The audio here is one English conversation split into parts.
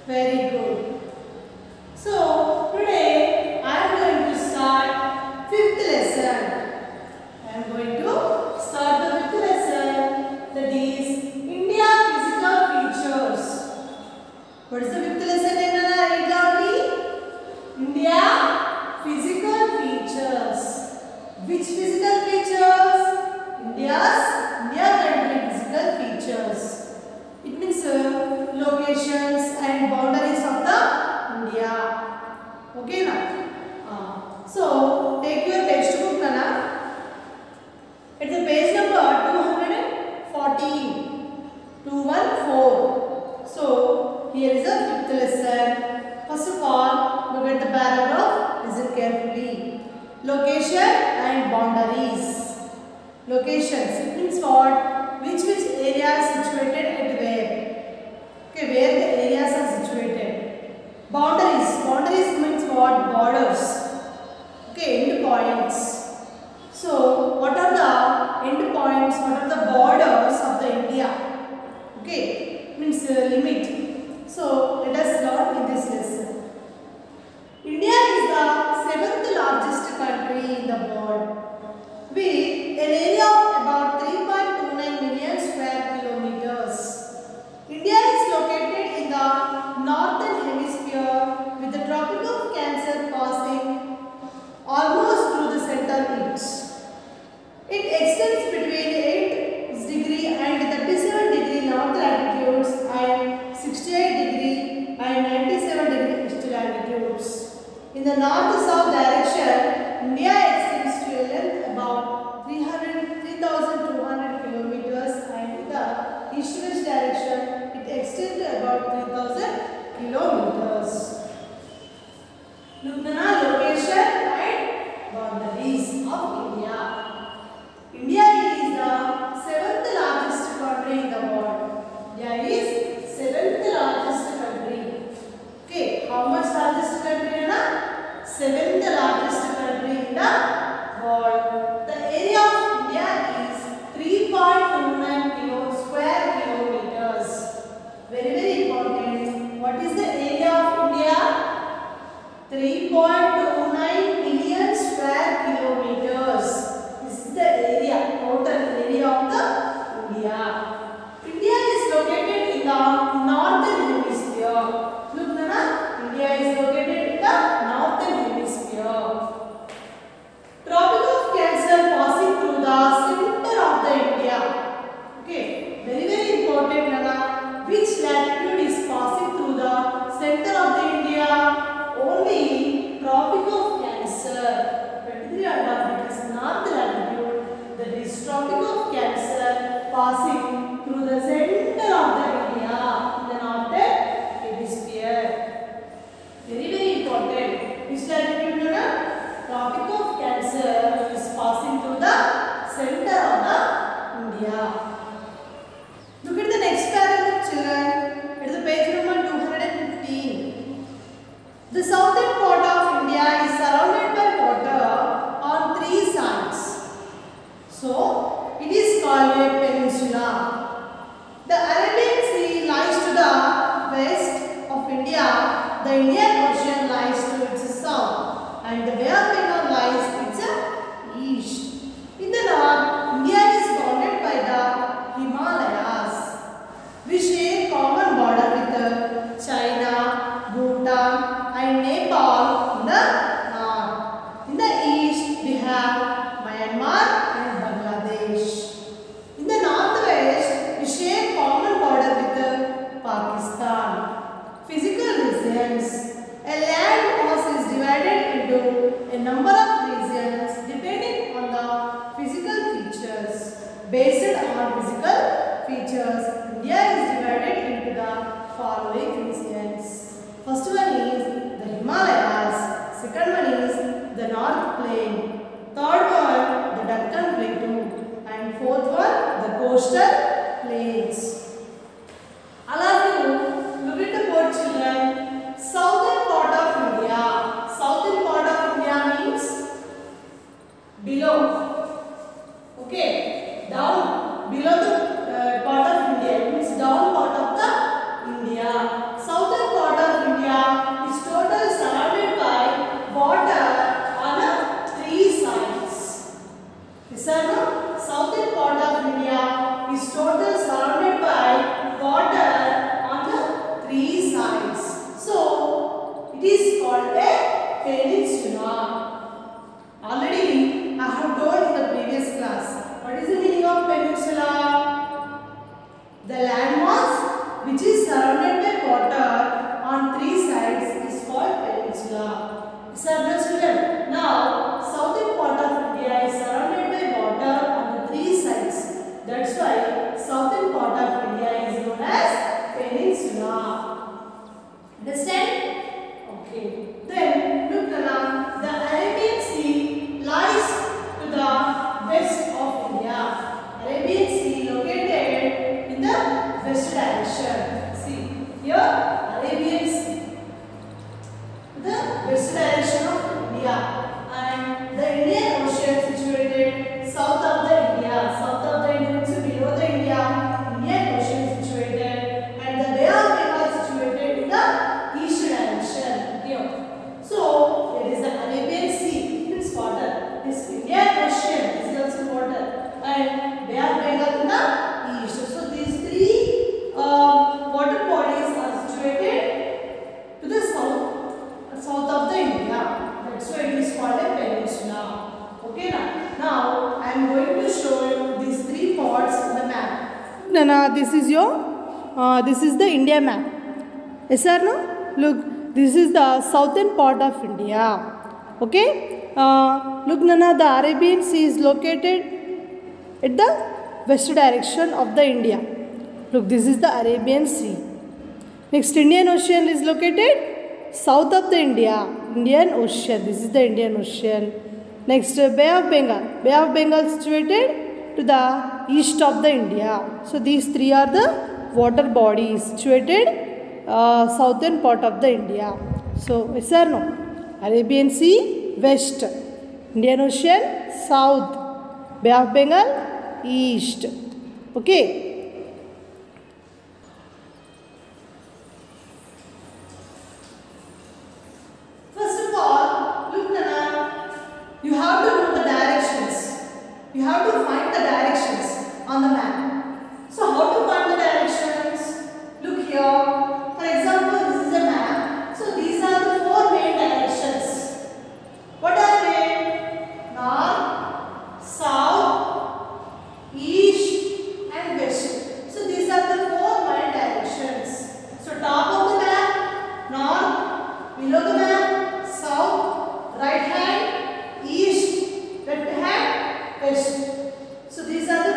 Very good. So today I am going to start fifth lesson. I am going to start the fifth lesson, that is India physical features. What is the fifth lesson? Read loudly. India physical features. Which physical features? India country physical features. It means locations and boundaries of the India. Okay now. So take your textbook Nana. It's the page number 214. 214. So here is the fifth lesson. First of all, look at the paragraph. Listen carefully. Location and boundaries. Locations. It means what? Which area is situated at where? Okay, where the areas are situated. Boundaries. Boundaries means what? Borders. Okay, end points. So, what are the end points? What are the borders of the India? Okay, means limit. So, let us learn in this lesson. India is the 7th largest country in the world with an area of about 3.29 million square kilometers. India is located in the northern hemisphere with the Tropic of Cancer passing almost through the center it. It extends between 8 degree and 37 degree north latitudes and 68 degree and 97 degree east latitudes. In the north-south direction, India extends to a length about 3,200 kilometers, and in the east-west direction, it extends to about 3,000 kilometers. Look at the location and boundaries of India. India is the 7th largest country in the world. India is 7th largest country. Okay, how much largest country? 7th largest country in the world. The area of India is 3.29 square kilometers. Very important. What is the area of India? 3.29 million square kilometers. This is the area, total area of the India. India is located in the northern hemisphere. Look, Nana, India is located in the northern hemisphere. Tropic of Cancer passing through the center of the India. Okay, very important, Nana. Which latitude is passing through the center of the India? Only Tropic of Cancer. 23 and it is north latitude. That is Tropic of Cancer passing through the center of the India in the northern hemisphere. Very important. Which latitude? Tropic of Cancer is passing through the center of the India. Look at the next paragraph, children. It is the page number 215. The southern part of India is surrounded by water on 3 sides. So, it is called a peninsula. The Arabian Sea lies to the west of India. The Indian Ocean lies to its south, and the Bay of Bengal lies its east. In the north, India is bounded by the Himalayas. We share common border with China, Bhutan, and Nepal in the north. In the east, we have Myanmar and Bangladesh. In the northwest, we share common border with Pakistan. Physical regions. A land mass is divided into a number of regions depending on the physical features. Based on physical features, India is divided into the following regions. First one is the Himalayas. Second one is the North Plain. Third one, the Deccan Plateau. And fourth one, the coastal plains. All of you, look at the board, children. Southern part of India. Southern part of India means below. Okay, down below the part of India. It means down part of the India. Southern part peninsulas. So it is called a peninsula. Already I have told in the previous class. What is the meaning of peninsula? The landmass which is surrounded by water on three sides is called peninsula. Is that understood? Now, southern part of India is surrounded by water on the three sides. That's why southern part of India is known as peninsula. Understand? Okay. Then look Nana, the Arabian Sea lies to the west of India. Arabian Sea located in the west direction. See here, Arabian Sea, the west direction of India, and the Indian Ocean situated south of the India. South of the India means below the India. Indian Ocean situated, and the Bay of Bengal situated in the east direction. Here. So there is the Arabian Sea, means water. This Indian Ocean is also water, and Bay of Bengal in the east. So these three water bodies are situated to the south of the India. That's why it is called a peninsula. Okay, now I am going to show you these three parts in the map. Nana, this is the India map. Yes or no? Look, this is the southern part of India. Okay. Look, Nana, the Arabian Sea is located at the west direction of the India. Look, this is the Arabian Sea. Next, Indian Ocean is located south of the India. Indian Ocean. This is the Indian Ocean. Next, Bay of Bengal. Bay of Bengal situated to the east of the India. So these three are the water bodies situated southern part of the India. So yes or no? Arabian Sea west, Indian Ocean south, Bay of Bengal east. Okay. First of all, look Nana, you have to know the directions. You have to find the directions on the map. So how to find the directions? Look here. For example, this is a map. So these are the four main directions. What are they? North, south, east and west. So these are the four main directions. So top of the map, north, below the map, south, right hand, east, left hand, west. So these are the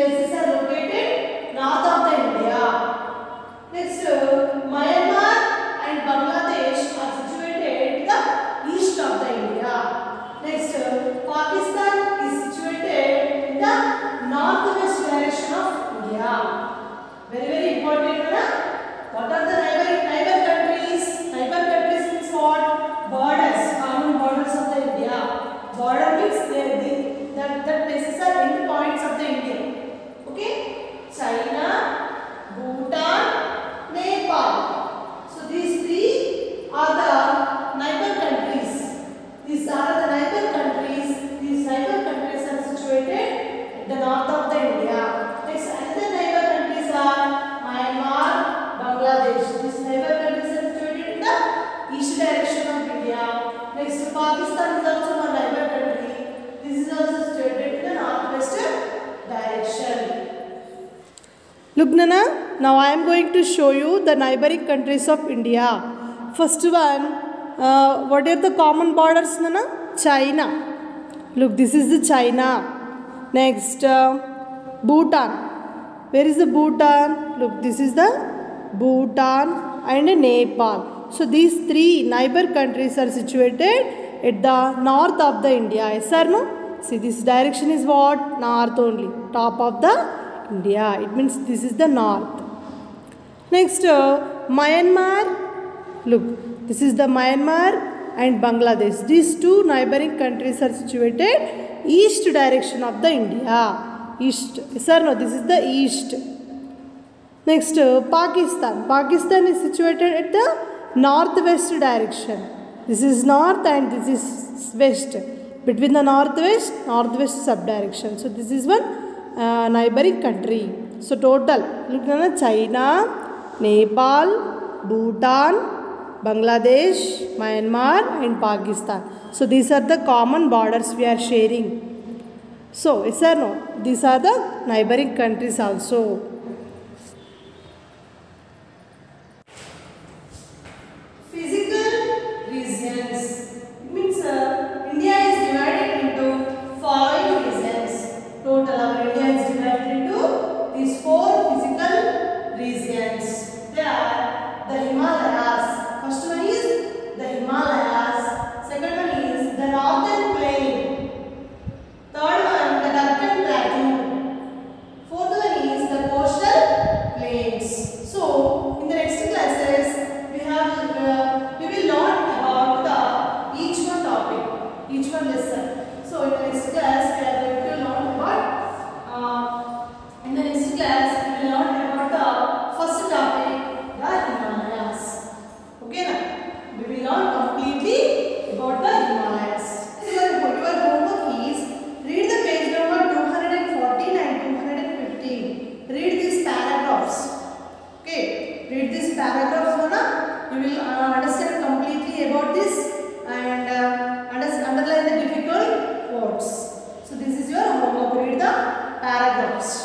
places are located north of the India. Next, Myanmar and Bangladesh are situated in the east of the India. Next, Pakistan is situated in the northwest direction of India. Very very important, na? What are the neighbor countries? Neighbor countries means what? Borders, common borders of the India. Border means that places are end points of the India. Okay? China, Bhutan, Nepal. So these three are the neighbor countries. These are the neighbor countries. These neighbor countries are situated at the north of the India. Next, another neighbor countries are Myanmar, Bangladesh. These neighbor countries are situated in the east direction of India. Next, Pakistan is also one neighbor country. This is also situated in the northwest direction. Look Nana, now I am going to show you the neighboring countries of India. First one, what are the common borders Nana? China. Look, this is the China. Next, Bhutan. Where is the Bhutan? Look, this is the Bhutan and Nepal. So these three neighbor countries are situated at the north of the India. Yes or no? See, this direction is what? North only. Top of the India. It means this is the north. Next, Myanmar. Look, this is the Myanmar and Bangladesh. These two neighboring countries are situated east direction of the India. East. Yes or no? This is the east. Next, Pakistan. Pakistan is situated at the northwest direction. This is north and this is west. Between the northwest subdirection. So this is one neighboring country. So total, look at China, Nepal, Bhutan, Bangladesh, Myanmar and Pakistan. So these are the common borders we are sharing. So yes or no? These are the neighboring countries also. Physical regions. It means India is divided into following regions. Total our India is divided into these four physical regions. They are the Himalayas. First one is the Himalayas. Second one is the northern plain. Third one the Deccan Plateau. Fourth one is the coastal plains. So in the next classes we will learn about the each one topic, each one lesson. So in the next class we are going to learn about in the next class we will learn about the first topic, the Himalayas. Okay now? We will learn completely about the Himalayas. Your homework is read the page number 214 and 215. Read these paragraphs. Okay, read these paragraphs. You will understand completely about this and underline the difficult words. So this is your homework. Read the paragraphs.